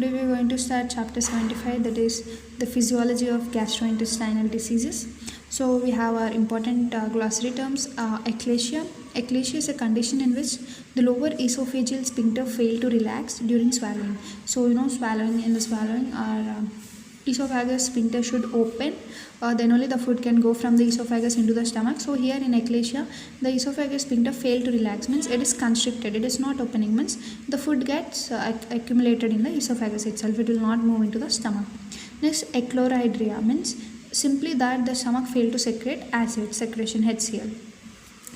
Today we are going to start chapter 75, that is the physiology of gastrointestinal diseases. So we have our important glossary terms. Eclasia. Eclasia is a condition in which the lower esophageal sphincter fail to relax during swallowing. So swallowing our esophagus sphincter should open, then only the food can go from the esophagus into the stomach. So here in eclasia, the esophagus sphincter fail to relax, means it is constricted, it is not opening, means the food gets accumulated in the esophagus itself, it will not move into the stomach. Next, echlorhydria means simply that the stomach fail to secrete acid secretion, HCl.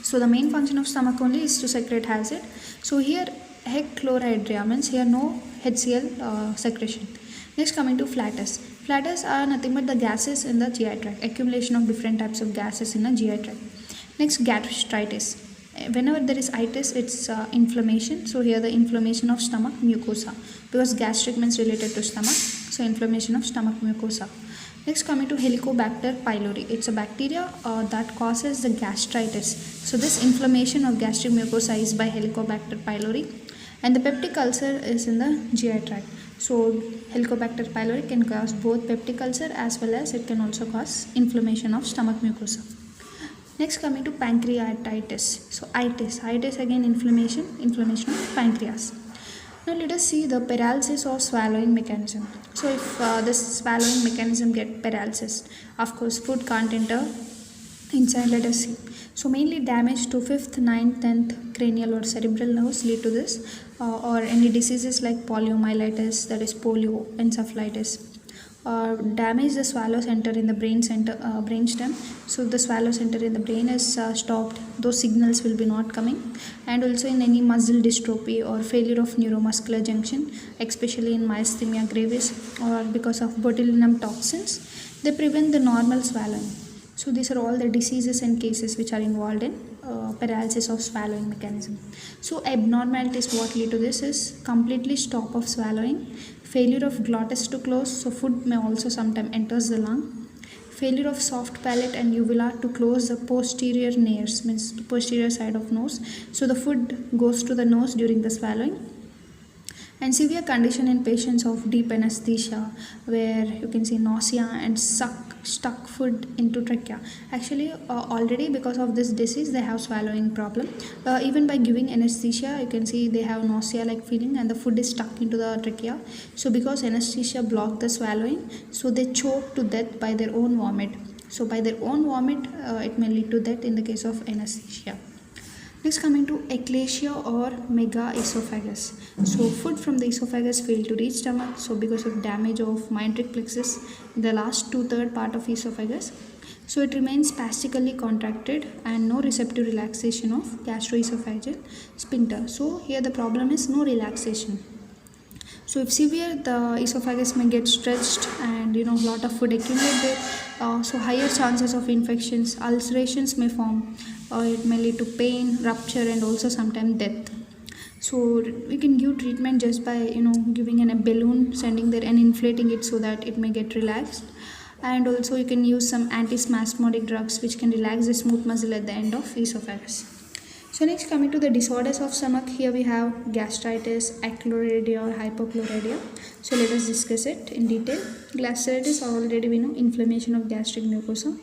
So the main function of stomach only is to secrete acid. So here echlorhydria means here no HCl secretion. Next, coming to flatus. Flatus are nothing but the gases in the GI tract, accumulation of different types of gases in the GI tract. Next, gastritis. Whenever there is itis, it's inflammation. So here the inflammation of stomach mucosa, because gastric means related to stomach, so inflammation of stomach mucosa. Next, coming to Helicobacter pylori. It's a bacteria that causes the gastritis. So this inflammation of gastric mucosa is by Helicobacter pylori, and the peptic ulcer is in the GI tract. So Helicobacter pylori can cause both peptic ulcer as well as it can also cause inflammation of stomach mucosa. Next, coming to pancreatitis. So itis again inflammation of pancreas. Now let us see the paralysis of swallowing mechanism. So if this swallowing mechanism get paralysis, of course food can't enter inside. Let us see. So mainly damage to 5th, 9th, 10th cranial or cerebral nerves lead to this, or any diseases like poliomyelitis, that is polio, encephalitis. Damage the swallow center in the brain stem. So the swallow center in the brain is stopped, those signals will be not coming. And also in any muscle dystrophy or failure of neuromuscular junction, especially in myasthenia gravis or because of botulinum toxins, they prevent the normal swallowing. So these are all the diseases and cases which are involved in paralysis of swallowing mechanism. So abnormalities what lead to this is completely stop of swallowing, failure of glottis to close, so food may also sometimes enters the lung, failure of soft palate and uvula to close the posterior nares, means the posterior side of nose, so the food goes to the nose during the swallowing. And severe condition in patients of deep anesthesia, where you can see nausea and stuck food into trachea. Actually already because of this disease they have swallowing problem. Even by giving anesthesia, you can see they have nausea like feeling and the food is stuck into the trachea. So because anesthesia blocked the swallowing, so they choke to death by their own vomit. So by their own vomit it may lead to death in the case of anesthesia. Next, coming to eclasia or megaesophagus. So food from the esophagus fail to reach stomach, so because of damage of meningeal plexus in the last 2/3 part of esophagus, so it remains spastically contracted and no receptive relaxation of gastroesophageal sphincter. So here the problem is no relaxation. So if severe, the esophagus may get stretched and lot of food accumulate there. So higher chances of infections, ulcerations may form, or it may lead to pain, rupture and also sometimes death. So we can give treatment just by giving in a balloon, sending there and inflating it so that it may get relaxed. And also you can use some antispasmodic drugs which can relax the smooth muscle at the end of esophagus. So next, coming to the disorders of stomach, here we have gastritis, achlorhydria or hypochlorhydria. So let us discuss it in detail. Gastritis already we know, inflammation of gastric mucosa,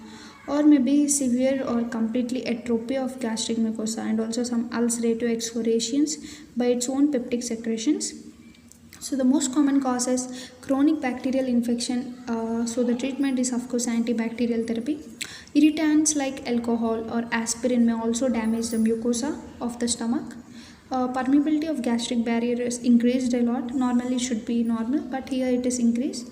or maybe severe or completely atrophy of gastric mucosa and also some ulcerative excoriations by its own peptic secretions. So the most common cause is chronic bacterial infection. So the treatment is of course antibacterial therapy. Irritants like alcohol or aspirin may also damage the mucosa of the stomach. Permeability of gastric barrier is increased a lot. Normally it should be normal, but here it is increased.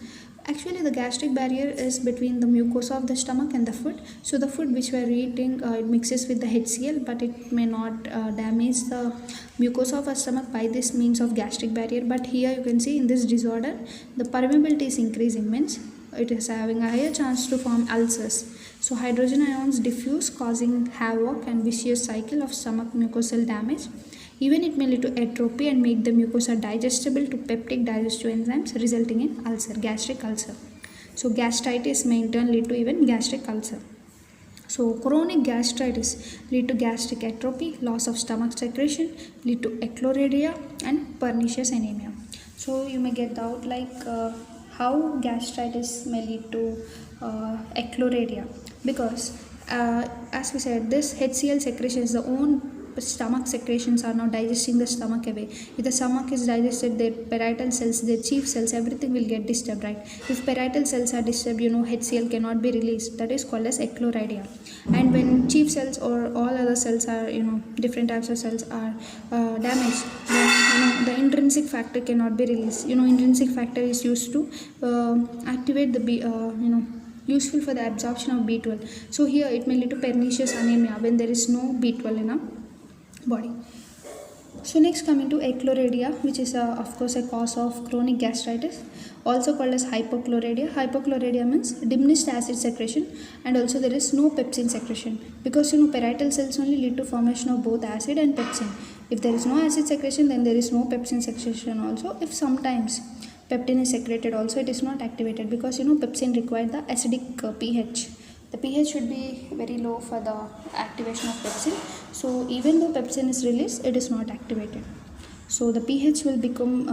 Actually the gastric barrier is between the mucosa of the stomach and the food. So the food which we are eating, it mixes with the HCl, but it may not damage the mucosa of our stomach by this means of gastric barrier. But here you can see in this disorder the permeability is increasing, means it is having a higher chance to form ulcers. So hydrogen ions diffuse, causing havoc and vicious cycle of stomach mucosal damage. Even it may lead to atrophy and make the mucosa digestible to peptic digestive enzymes, resulting in ulcer, gastric ulcer. So gastritis may in turn lead to even gastric ulcer. So chronic gastritis lead to gastric atrophy, loss of stomach secretion, lead to echlorhydria and pernicious anemia. So you may get doubt like how gastritis may lead to ecloradia, because as we said, this HCl secretion is the own stomach secretions are now digesting the stomach away. If the stomach is digested, their parietal cells, their chief cells, everything will get disturbed, right? If parietal cells are disturbed, HCl cannot be released. That is called as ecloridia. And when chief cells or all other cells are, different types of cells are damaged, then the intrinsic factor cannot be released. Intrinsic factor is used to activate the useful for the absorption of B12. So here it may lead to pernicious anemia when there is no B12 in a body. So next, coming to ecloradia, which is of course a cause of chronic gastritis, also called as hypochlorhydria. Hypochlorhydria means diminished acid secretion, and also there is no pepsin secretion, because parietal cells only lead to formation of both acid and pepsin. If there is no acid secretion, then there is no pepsin secretion also. If sometimes peptin is secreted also, it is not activated, because pepsin requires the acidic pH. The pH should be very low for the activation of pepsin. So even though pepsin is released, it is not activated. So the pH will become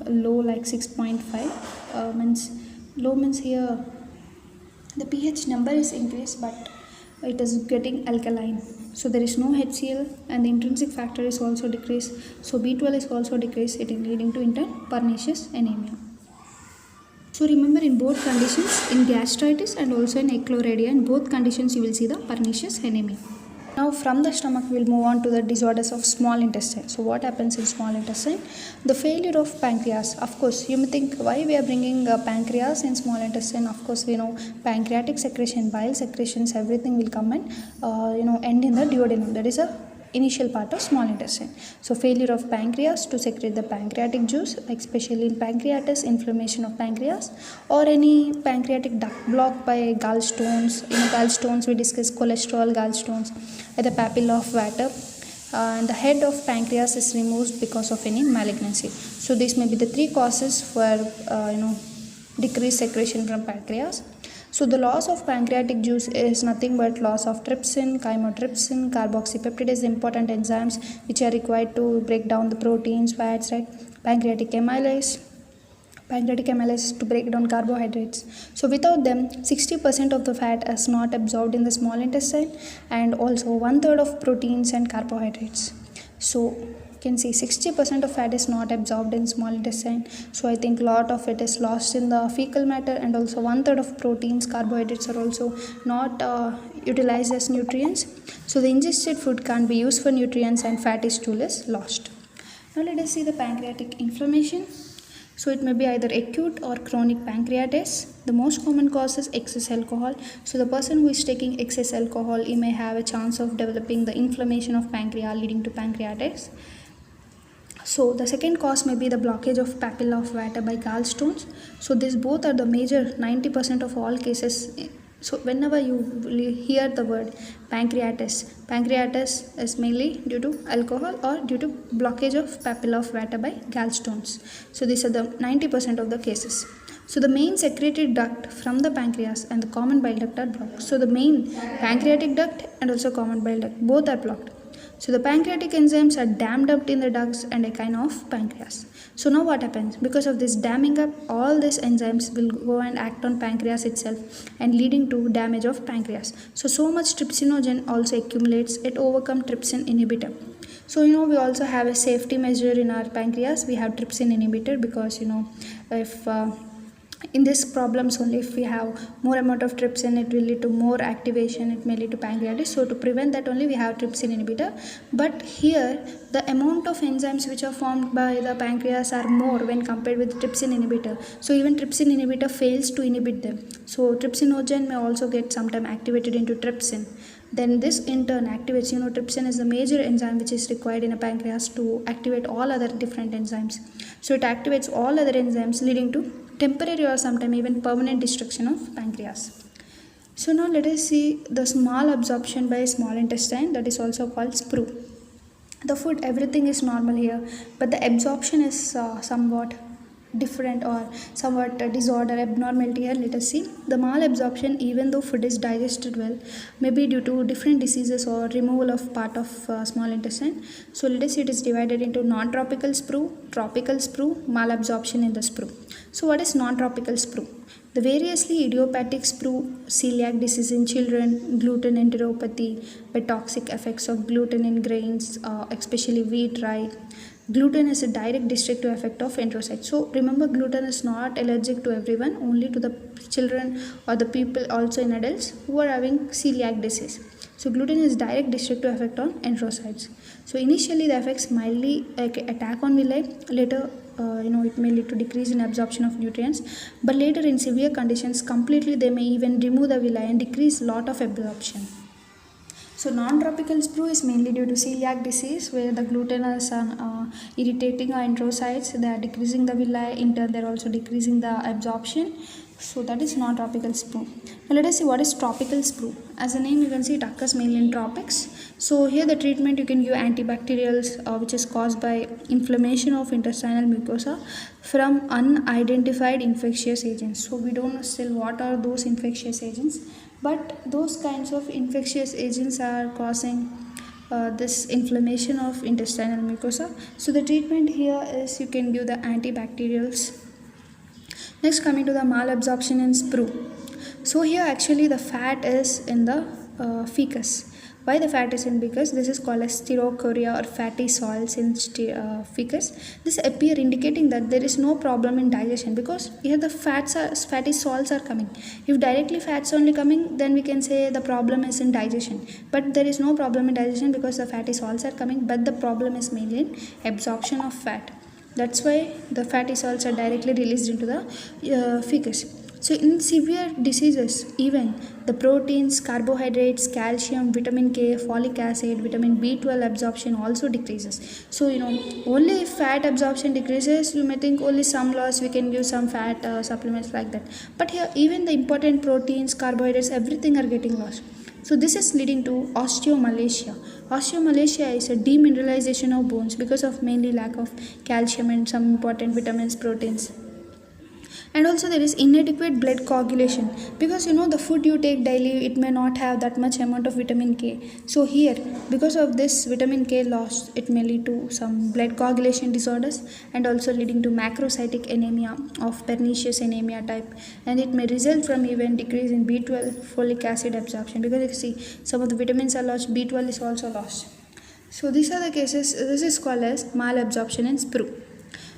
low, like 6.5. Low means here the pH number is increased, but it is getting alkaline. So there is no HCl, and the intrinsic factor is also decreased. So B12 is also decreased, it is leading to in turn pernicious anemia. So remember, in both conditions, in gastritis and also in ecloradia, in both conditions you will see the pernicious anemia. Now from the stomach we will move on to the disorders of small intestine. So what happens in small intestine? The failure of pancreas. Of course, you may think why we are bringing pancreas in small intestine. Of course, we know pancreatic secretion, bile secretions, everything will come and end in the duodenum. That is a initial part of small intestine. So failure of pancreas to secrete the pancreatic juice, especially in pancreatitis, inflammation of pancreas, or any pancreatic duct blocked by gallstones. Gallstones, we discuss cholesterol gallstones at the papilla of Vater, and the head of pancreas is removed because of any malignancy. So these may be the three causes for decreased secretion from pancreas. So the loss of pancreatic juice is nothing but loss of trypsin, chymotrypsin, carboxypeptidase, important enzymes which are required to break down the proteins, fats, right? Pancreatic amylase to break down carbohydrates. So without them, 60% of the fat is not absorbed in the small intestine, and also 1/3 of proteins and carbohydrates. So you can see 60% of fat is not absorbed in small intestine. So I think a lot of it is lost in the fecal matter, and also 1/3 of proteins, carbohydrates are also not utilized as nutrients. So the ingested food can't be used for nutrients, and fat is too less lost. Now let us see the pancreatic inflammation. So it may be either acute or chronic pancreatitis. The most common cause is excess alcohol. So the person who is taking excess alcohol, he may have a chance of developing the inflammation of pancreas leading to pancreatitis. So the second cause may be the blockage of papilla of Vater by gallstones. So these both are the major 90% of all cases. So whenever you hear the word pancreatitis is mainly due to alcohol or due to blockage of papilla of Vater by gallstones. So these are the 90% of the cases. So the main secretory duct from the pancreas and the common bile duct are blocked. So the main pancreatic duct and also common bile duct, both are blocked. So the pancreatic enzymes are dammed up in the ducts and a kind of pancreas. So now what happens? Because of this damming up, all these enzymes will go and act on pancreas itself and leading to damage of pancreas. So much trypsinogen also accumulates, it overcomes trypsin inhibitor. So we also have a safety measure in our pancreas. We have trypsin inhibitor, because if in these problems only, if we have more amount of trypsin, it will lead to more activation, it may lead to pancreatitis. So to prevent that only, we have trypsin inhibitor. But here the amount of enzymes which are formed by the pancreas are more when compared with trypsin inhibitor. So even trypsin inhibitor fails to inhibit them. So trypsinogen may also get sometime activated into trypsin. Then this in turn activates, trypsin is the major enzyme which is required in a pancreas to activate all other different enzymes. So it activates all other enzymes, leading to temporary or sometimes even permanent destruction of pancreas. So now let us see the small absorption by small intestine, that is also called sprue. The food, everything is normal here, but the absorption is somewhat different or somewhat disorder abnormality here. Let us see the malabsorption, even though food is digested well, may be due to different diseases or removal of part of small intestine. So let us see, it is divided into non-tropical sprue, tropical sprue, malabsorption in the sprue. So what is non-tropical sprue? The variously idiopathic sprue, celiac disease in children, gluten enteropathy, by toxic effects of gluten in grains, especially wheat, rye. Gluten is a direct destructive effect of enterocytes. So remember, gluten is not allergic to everyone, only to the children or the people, also in adults who are having celiac disease. So gluten is direct destructive effect on enterocytes. So initially the effects mildly attack on villi. Later it may lead to decrease in absorption of nutrients, but later in severe conditions completely they may even remove the villi and decrease lot of absorption. So non-tropical sprue is mainly due to celiac disease, where the gluten is irritating our enterocytes. They are decreasing the villi. In turn, they are also decreasing the absorption. So that is non-tropical sprue. Now let us see what is tropical sprue. As the name you can see, it occurs mainly in tropics. So here the treatment, you can give antibacterials, which is caused by inflammation of intestinal mucosa from unidentified infectious agents. So we don't know still what are those infectious agents, but those kinds of infectious agents are causing this inflammation of intestinal mucosa. So the treatment here is you can give the antibacterials. Next, coming to the malabsorption in sprue. So here actually the fat is in the fecus. Why the fat is in? Because this is called as styrocoria or fatty soils in fecus. This appear indicating that there is no problem in digestion, because here the fatty soils are coming. If directly fats only coming, then we can say the problem is in digestion. But there is no problem in digestion because the fatty soils are coming, but the problem is mainly in absorption of fat. That's why the fatty salts are directly released into the fecus. So in severe diseases, even the proteins, carbohydrates, calcium, vitamin K, folic acid, vitamin B12 absorption also decreases. So only if fat absorption decreases, you may think only some loss, we can give some fat supplements like that. But here even the important proteins, carbohydrates, everything are getting lost. So this is leading to osteomalacia. Osteomalacia is a demineralization of bones because of mainly lack of calcium and some important vitamins, proteins. And also there is inadequate blood coagulation, because the food you take daily, it may not have that much amount of vitamin K. So here, because of this vitamin K loss, it may lead to some blood coagulation disorders, and also leading to macrocytic anemia of pernicious anemia type, and it may result from even decrease in B12, folic acid absorption, because you see some of the vitamins are lost, B12 is also lost. So these are the cases. This is called as malabsorption in sprue.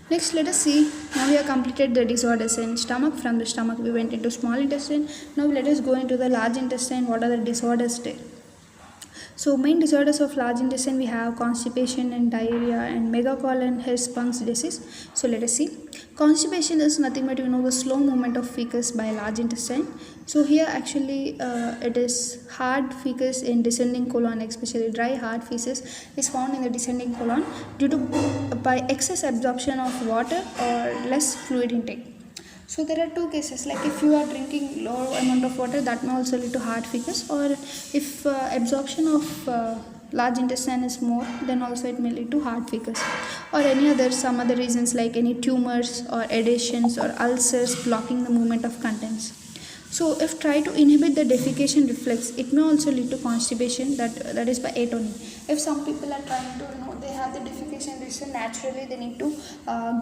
Next, let us see, now we have completed the disorders in stomach. From the stomach we went into small intestine. Now let us go into the large intestine. What are the disorders there? So main disorders of large intestine, we have constipation and diarrhea and megacolon Hirschsprung's disease. So let us see. Constipation is nothing but the slow movement of fecus by large intestine. So here actually it is hard fecus in descending colon, especially dry hard feces is found in the descending colon due to by excess absorption of water or less fluid intake. So there are two cases, like if you are drinking low amount of water, that may also lead to hard fecus, or if absorption of large intestine is more, then also it may lead to hard fecus, or some other reasons like any tumors or adhesions or ulcers blocking the movement of contents. So if try to inhibit the defecation reflex, it may also lead to constipation, that is by atony. If some people are trying to they have the defecation reflex, naturally they need to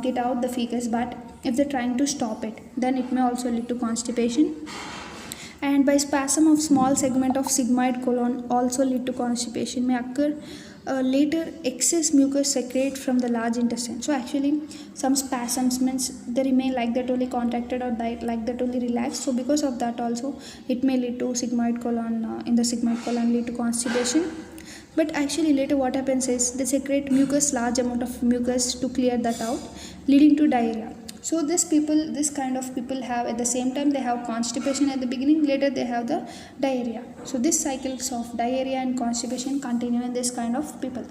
get out the fecus, but if they're trying to stop it, then it may also lead to constipation. And by spasm of small segment of sigmoid colon also lead to constipation may occur. Later excess mucus secrete from the large intestine. So actually some spasms means they remain like that only contracted or like that only relaxed. So because of that also it may lead to sigmoid colon, in the sigmoid colon lead to constipation. But actually later what happens is they secrete mucus, large amount of mucus to clear that out, leading to diarrhea. So this kind of people have at the same time they have constipation at the beginning, later they have the diarrhea. So this cycles of diarrhea and constipation continue in this kind of people.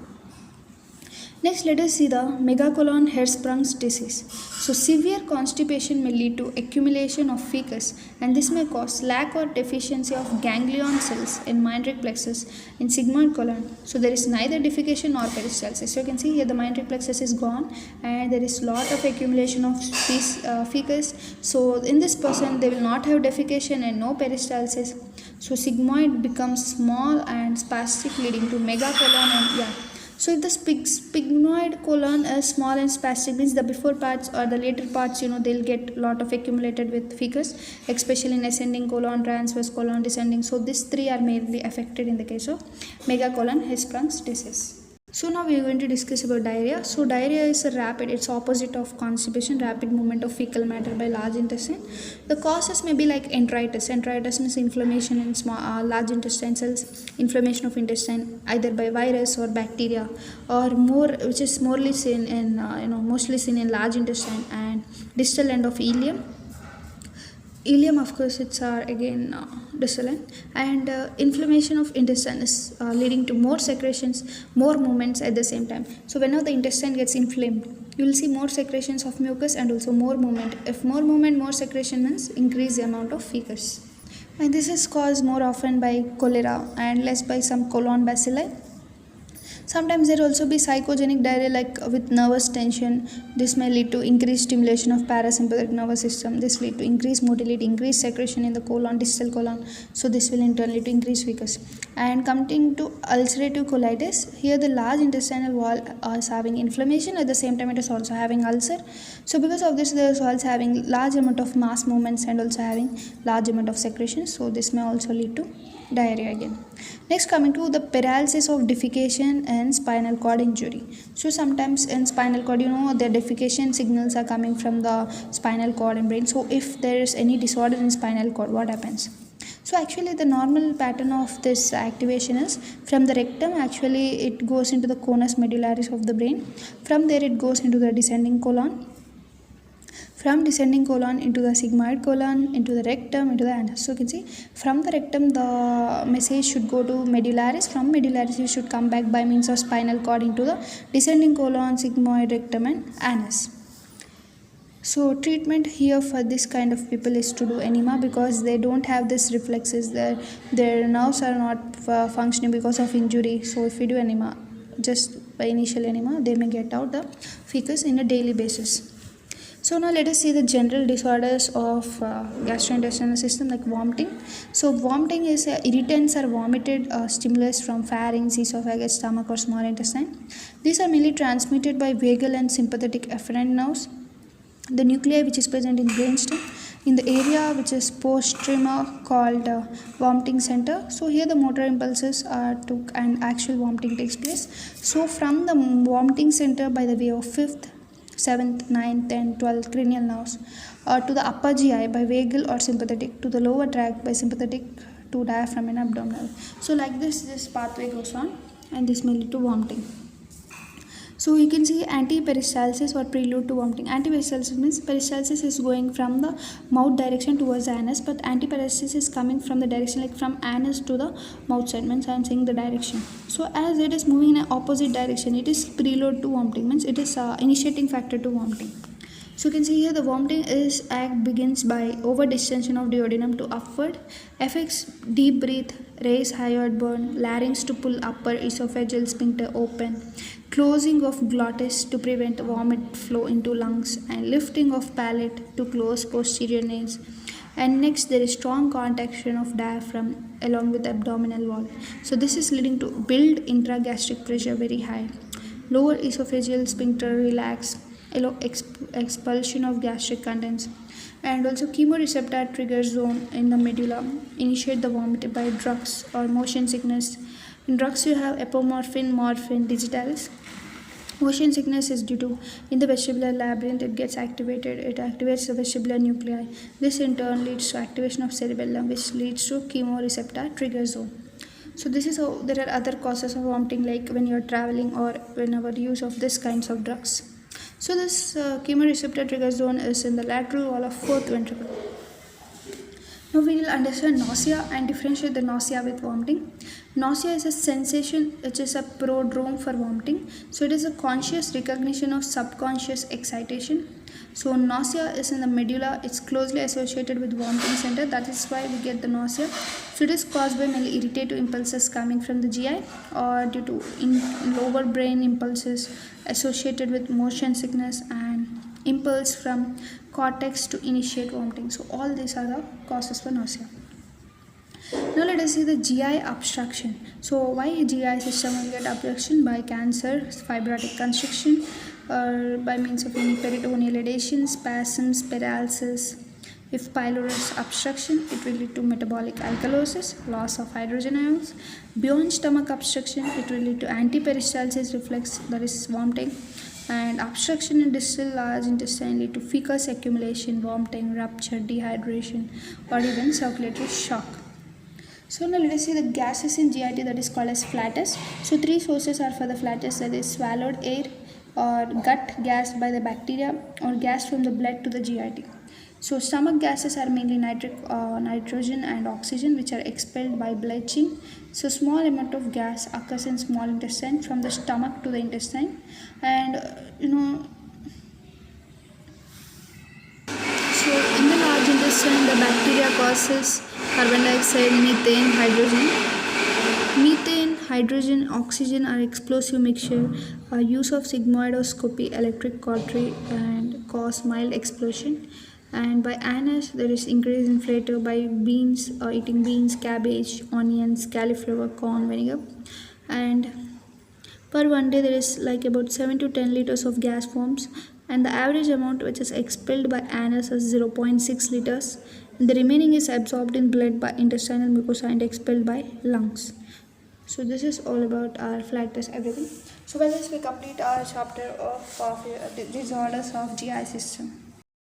Next, let us see the megacolon Hirschsprung's disease. So, severe constipation may lead to accumulation of fecus, and this may cause lack or deficiency of ganglion cells in Meyenteric plexus in sigmoid colon. So, there is neither defecation nor peristalsis. So, you can see here the Meyenteric plexus is gone, and there is lot of accumulation of fecus. So, in this person, they will not have defecation and no peristalsis. So, sigmoid becomes small and spastic, leading to megacolon and So if the sphygmoid colon is small and spastic, means the before parts or the later parts, they'll get lot of accumulated with fecus, especially in ascending colon, transverse colon, descending. So these three are mainly affected in the case of megacolon Hirschsprung's disease. So now we are going to discuss about diarrhea. So diarrhea is it's opposite of constipation, rapid movement of fecal matter by large intestine. The causes may be like enteritis. Enteritis means inflammation in large intestine cells, inflammation of intestine either by virus or bacteria, or which is mostly seen in large intestine and distal end of ileum. Ileum, of course, it's again distal end, and inflammation of intestine is leading to more secretions, more movements at the same time. So whenever the intestine gets inflamed, you will see more secretions of mucus and also more movement. If more movement, more secretion means increase the amount of fecus. And this is caused more often by cholera and less by some colon bacilli. Sometimes there also be psychogenic diarrhea like with nervous tension. This may lead to increased stimulation of parasympathetic nervous system. This lead to increased motility, increased secretion in the colon, distal colon. So this will in turn lead to increased fecus. And coming to ulcerative colitis, here the large intestinal wall is having inflammation. At the same time, it is also having ulcer. So because of this, there is also having large amount of mass movements and also having large amount of secretion. So this may also lead to diarrhea again. Next, coming to the paralysis of defecation and spinal cord injury. So sometimes in spinal cord, the defecation signals are coming from the spinal cord and brain. So if there is any disorder in spinal cord, what happens? So actually the normal pattern of this activation is from the rectum, actually it goes into the conus medullaris of the brain. From there it goes into the descending colon. From descending colon into the sigmoid colon, into the rectum, into the anus. So you can see from the rectum the message should go to medullaris. From medullaris it should come back by means of spinal cord into the descending colon, sigmoid, rectum and anus. So treatment here for this kind of people is to do enema, because they don't have this reflexes. Their nerves are not functioning because of injury. So if we do enema, just by initial enema, they may get out the fecus in a daily basis. So now let us see the general disorders of gastrointestinal system like vomiting. So vomiting is irritants or vomited stimulus from pharynx, esophagus, stomach or small intestine. These are mainly transmitted by vagal and sympathetic afferent nerves. The nuclei which is present in brainstem in the area which is post-tremor called vomiting center. So here the motor impulses are took and actual vomiting takes place. So from the vomiting center by the way of 5th, 7th, 9th and 12th cranial nerves, to the upper GI by vagal or sympathetic, to the lower tract by sympathetic to diaphragm and abdominal. So like this pathway goes on, and this may lead to vomiting. So you can see antiperistalsis or prelude to vomiting. Antiperistalsis means peristalsis is going from the mouth direction towards the anus, but antiperistalsis is coming from the direction like from anus to the mouth side, means I am saying the direction. So as it is moving in an opposite direction, it is prelude to vomiting, means it is initiating factor to vomiting. So you can see here the vomiting begins by over distension of duodenum to upward, affects deep breath, raise hyoid burn, larynx to pull upper esophageal sphincter open, closing of glottis to prevent vomit flow into lungs, and lifting of palate to close posterior nares. And next there is strong contraction of diaphragm along with the abdominal wall. So this is leading to build intragastric pressure very high, lower esophageal sphincter relax, expulsion of gastric contents, and also chemoreceptor trigger zone in the medulla initiate the vomit by drugs or motion sickness. In drugs you have apomorphine, morphine, digitalis. Motion sickness is due to in the vestibular labyrinth it gets activated, it activates the vestibular nuclei. This in turn leads to activation of cerebellum, which leads to chemoreceptor trigger zone. So this is how there are other causes of vomiting, like when you are traveling or whenever use of this kinds of drugs. So this chemoreceptor trigger zone is in the lateral wall of 4th ventricle. Now we will understand nausea and differentiate the nausea with vomiting. Nausea is a sensation which is a prodrome for vomiting. So it is a conscious recognition of subconscious excitation. So nausea is in the medulla. It's closely associated with vomiting center. That is why we get the nausea. So it is caused by mainly irritative impulses coming from the GI or due to lower brain impulses associated with motion sickness and impulse from cortex to initiate vomiting. So all these are the causes for nausea. Now let us see the GI obstruction. So why GI system will get obstruction? By cancer, fibrotic constriction, or by means of any peritoneal edation, spasms, paralysis. If pylorus obstruction, it will lead to metabolic alkalosis, loss of hydrogen ions. Beyond stomach obstruction, it will lead to antiperistalsis reflex, that is vomiting. And obstruction in distal large intestine lead to fecus accumulation, vomiting, rupture, dehydration, or even circulatory shock. So now let us see the gases in GIT, that is called as flatus. So three sources are for the flatus, that is swallowed air or gut gas by the bacteria or gas from the blood to the GIT. So stomach gases are mainly nitrogen and oxygen, which are expelled by belching. So small amount of gas occurs in small intestine from the stomach to the intestine, and so in the large intestine, the bacteria causes carbon dioxide, methane, hydrogen. Methane, hydrogen, oxygen are explosive mixture. Use of sigmoidoscopy, electric cautery, and cause mild explosion. And by anise, there is increased inflator by beans, eating beans, cabbage, onions, cauliflower, corn, vinegar. And per 1 day, there is like about 7 to 10 liters of gas forms, and the average amount which is expelled by anus is 0.6 liters. And the remaining is absorbed in blood by intestinal mucosa and expelled by lungs. So this is all about our flat test everything. So by this we complete our chapter of disorders of GI system.